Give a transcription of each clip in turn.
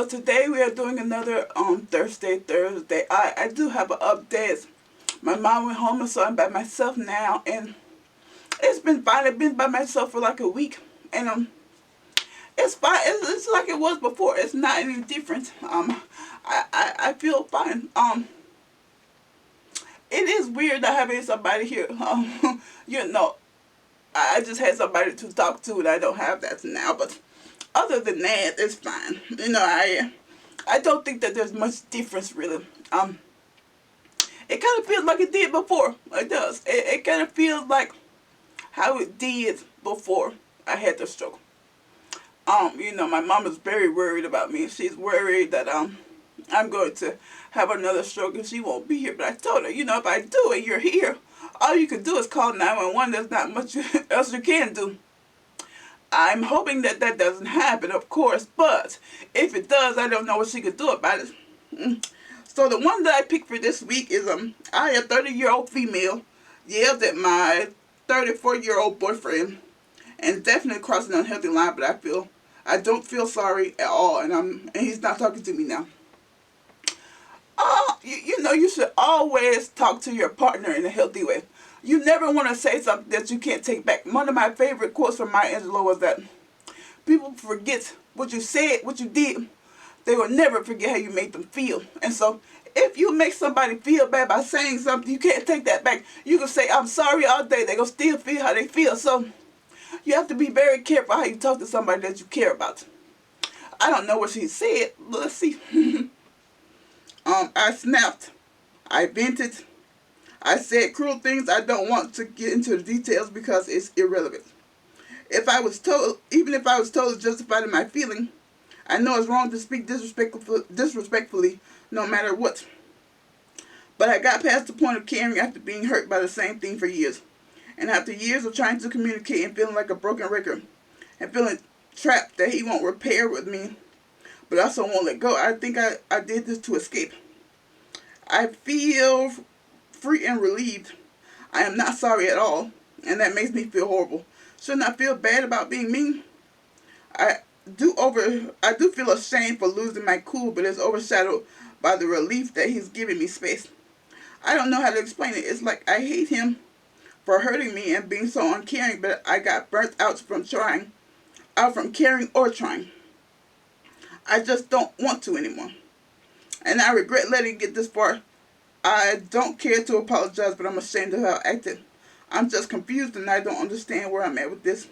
today we are doing another Thursday. I do have an update. My mom went home, and so I'm by myself now, and it's been fine. I've been by myself for like a week, and it's fine. It's like it was before. It's not any different. I feel fine. It is weird not having somebody here. You know, I just had somebody to talk to, and I don't have that now. But other than that, it's fine. I don't think that there's much difference really. It kind of feels like it did before. It does. It kind of feels like how it did before I had the stroke. My mom is very worried about me. She's worried that I'm going to have another stroke and she won't be here. But I told her, if I do and you're here, all you can do is call 911. There's not much else you can do. I'm hoping that that doesn't happen, of course, but if it does, I don't know what she could do about it. So the one that I picked for this week is I, a 30-year-old female, yelled at my 34-year-old boyfriend, and definitely crossing an unhealthy line. But I don't feel sorry at all, and he's not talking to me now. You should always talk to your partner in a healthy way. You never want to say something that you can't take back. One of my favorite quotes from Maya Angelou was that people forget what you said, what you did. They will never forget how you made them feel. And so if you make somebody feel bad by saying something, you can't take that back. You can say, I'm sorry all day. They're going to still feel how they feel. So you have to be very careful how you talk to somebody that you care about. I don't know what she said, but let's see. I snapped. I vented. I said cruel things. I don't want to get into the details because it's irrelevant. Even if I was totally justified in my feeling, I know it's wrong to speak disrespectfully, no matter what. But I got past the point of caring after being hurt by the same thing for years. And after years of trying to communicate and feeling like a broken record, and feeling trapped that he won't repair with me, but also won't let go, I think I did this to escape. I feel free and relieved. I am not sorry at all, and that makes me feel horrible. Shouldn't I feel bad about being mean? I do feel ashamed for losing my cool, but it's overshadowed by the relief that he's giving me space. I don't know how to explain it. It's like I hate him for hurting me and being so uncaring, but I got burnt out from caring or trying. I just don't want to anymore. And I regret letting it get this far. I don't care to apologize, but I'm ashamed of how I acted. I'm just confused and I don't understand where I'm at with this.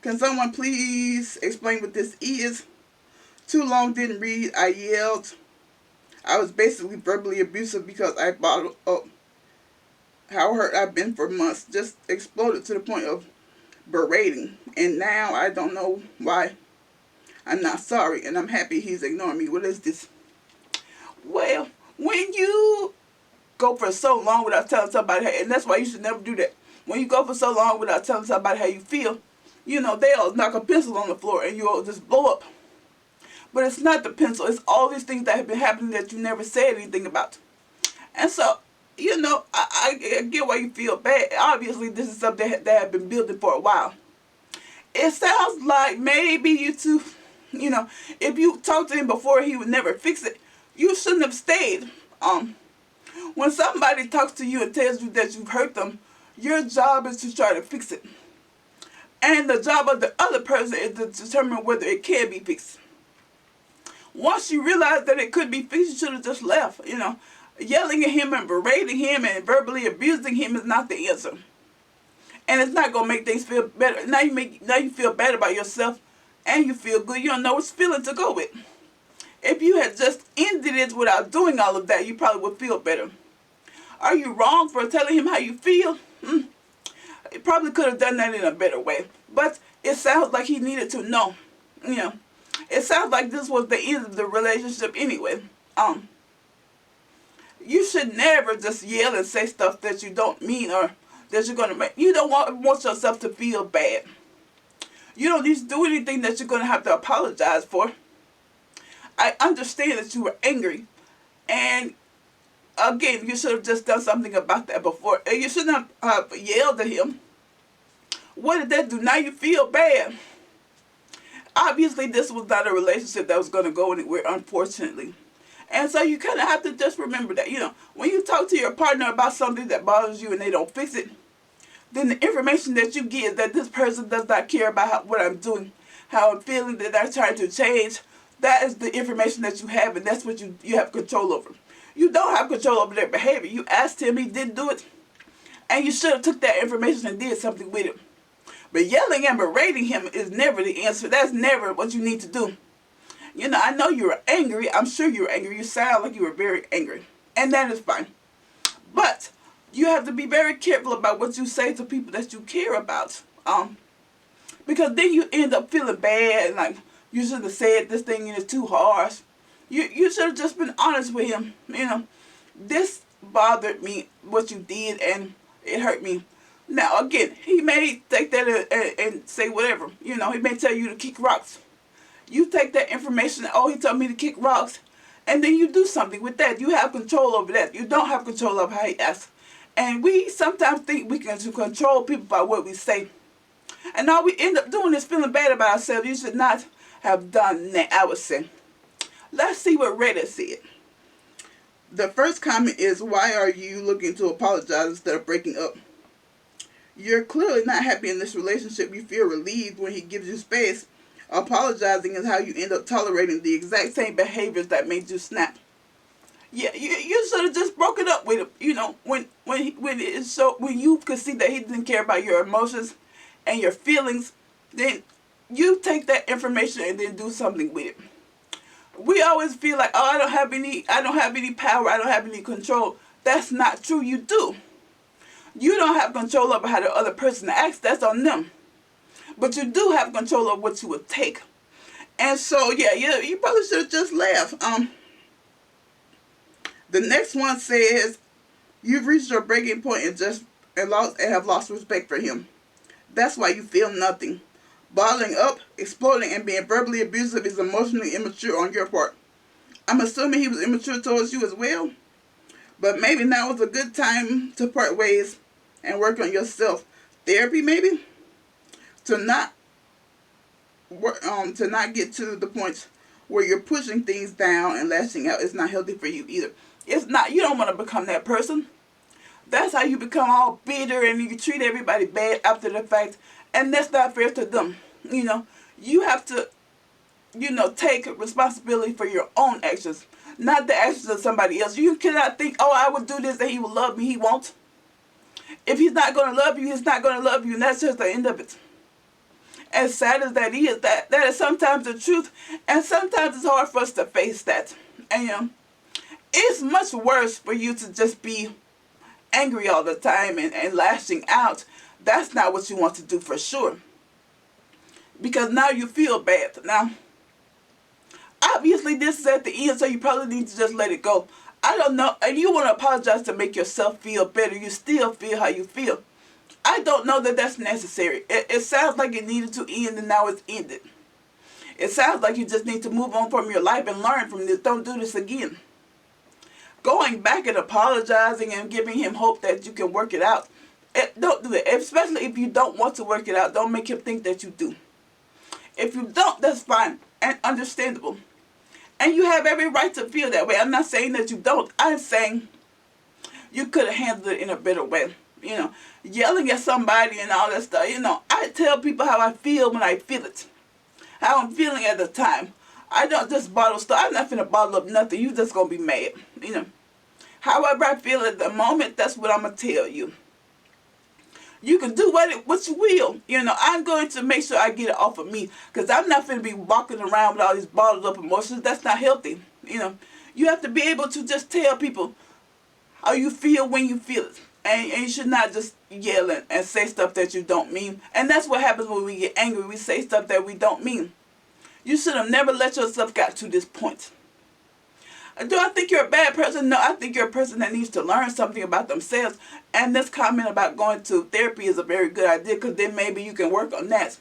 Can someone please explain what this is? Too long, didn't read. I yelled. I was basically verbally abusive because I bottled up how hurt I've been for months. Just exploded to the point of berating. And now I don't know why. I'm not sorry, and I'm happy he's ignoring me. What is this? Well, when you go for so long without telling somebody, and that's why you should never do that. When you go for so long without telling somebody how you feel, they'll knock a pencil on the floor and you'll just blow up. But it's not the pencil. It's all these things that have been happening that you never said anything about. And so, I get why you feel bad. Obviously, this is something that have been building for a while. It sounds like maybe you two, if you talked to him before, he would never fix it. You shouldn't have stayed. When somebody talks to you and tells you that you've hurt them, your job is to try to fix it. And the job of the other person is to determine whether it can be fixed. Once you realize that it could be fixed, you should have just left. Yelling at him and berating him and verbally abusing him is not the answer. And it's not going to make things feel better. Now you feel bad about yourself and you feel good. You don't know which feeling to go with. If you had just ended it without doing all of that, you probably would feel better. Are you wrong for telling him how you feel? You probably could have done that in a better way. But it sounds like he needed to know. It sounds like this was the end of the relationship anyway. You should never just yell and say stuff that you don't mean or that you're going to make. You don't want yourself to feel bad. You don't need to do anything that you're going to have to apologize for. I understand that you were angry. And again, you should have just done something about that before. You shouldn't have yelled at him. What did that do? Now you feel bad. Obviously, this was not a relationship that was going to go anywhere, unfortunately. And so you kind of have to just remember that, when you talk to your partner about something that bothers you and they don't fix it, then the information that you get is that this person does not care about what I'm doing, how I'm feeling, that I'm trying to change. That is the information that you have, and that's what you have control over. You don't have control over their behavior. You asked him, he didn't do it, and you should have took that information and did something with it. But yelling and berating him is never the answer. That's never what you need to do. I know you were angry. I'm sure you were angry. You sound like you were very angry, and that is fine. But you have to be very careful about what you say to people that you care about. Because then you end up feeling bad, and like, you should have said this thing and it's too harsh. You should have just been honest with him. This bothered me, what you did, and it hurt me. Now, again, he may take that and say whatever. He may tell you to kick rocks. You take that information, oh, he told me to kick rocks, and then you do something with that. You have control over that. You don't have control over how he acts. And we sometimes think we can control people by what we say. And all we end up doing is feeling bad about ourselves. You should not have done that, I would say. Let's see what Reddit said. The first comment is, why are you looking to apologize instead of breaking up? You're clearly not happy in this relationship. You feel relieved when he gives you space. Apologizing is how you end up tolerating the exact same behaviors that made you snap. Yeah, you should have just broken up with him. When you could see that he didn't care about your emotions and your feelings, then you take that information and then do something with it. We always feel like, oh, I don't have any power, I don't have any control. That's not true. You do. You don't have control over how the other person acts. That's on them. But you do have control of what you would take. And so, yeah, you probably should have just laughed. The next one says, you've reached your breaking point and have lost respect for him. That's why you feel nothing. Bottling up, exploding, and being verbally abusive is emotionally immature on your part. I'm assuming he was immature towards you as well. But maybe now is a good time to part ways and work on yourself. Therapy, maybe? To not get to the point where you're pushing things down and lashing out is not healthy for you either. It's not. You don't want to become that person. That's how you become all bitter and you treat everybody bad after the fact, and that's not fair to them. You have to, take responsibility for your own actions, not the actions of somebody else. You cannot think, oh, I would do this and he will love me. He won't. If he's not going to love you, he's not going to love you, and that's just the end of it. As sad as that is, that is sometimes the truth, and sometimes it's hard for us to face that. And it's much worse for you to just be angry all the time and lashing out. That's not what you want to do for sure. Because now you feel bad. Now, obviously this is at the end, so you probably need to just let it go. I don't know, and you want to apologize to make yourself feel better. You still feel how you feel. I don't know that that's necessary. It sounds like it needed to end and now it's ended. It sounds like you just need to move on from your life and learn from this. Don't do this again. Going back and apologizing and giving him hope that you can work it out, don't do it. Especially if you don't want to work it out, don't make him think that you do. If you don't, that's fine and understandable. And you have every right to feel that way. I'm not saying that you don't. I'm saying you could have handled it in a better way. Yelling at somebody and all that stuff. I tell people how I feel when I feel it. How I'm feeling at the time. I don't just bottle stuff. I'm not finna bottle up nothing. You just gonna be mad. However I feel at the moment, that's what I'm gonna tell you. You can do what you will. I'm going to make sure I get it off of me. Because I'm not finna be walking around with all these bottled up emotions. That's not healthy. You have to be able to just tell people how you feel when you feel it. And you should not just yell and say stuff that you don't mean. And that's what happens when we get angry. We say stuff that we don't mean. You should have never let yourself get to this point. Do I think you're a bad person? No, I think you're a person that needs to learn something about themselves. And this comment about going to therapy is a very good idea, because then maybe you can work on that.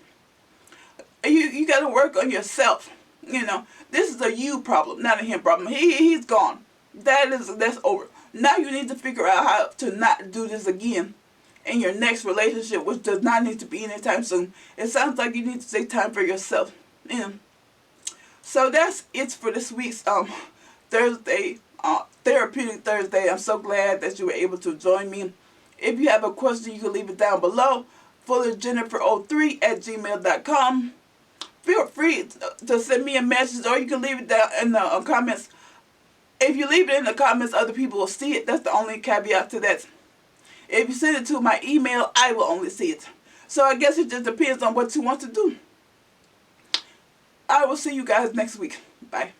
You got to work on yourself. This is a you problem, not a him problem. He's gone. That's over. Now you need to figure out how to not do this again in your next relationship, which does not need to be anytime soon. It sounds like you need to take time for yourself. And so that's it for this week's Thursday, Therapeutic Thursday. I'm so glad that you were able to join me. If you have a question, you can leave it down below. fullerjennifer03@gmail.com. Feel free to send me a message, or you can leave it down in the comments. If you leave it in the comments, other people will see it. That's the only caveat to that. If you send it to my email, I will only see it. So I guess it just depends on what you want to do. I will see you guys next week. Bye.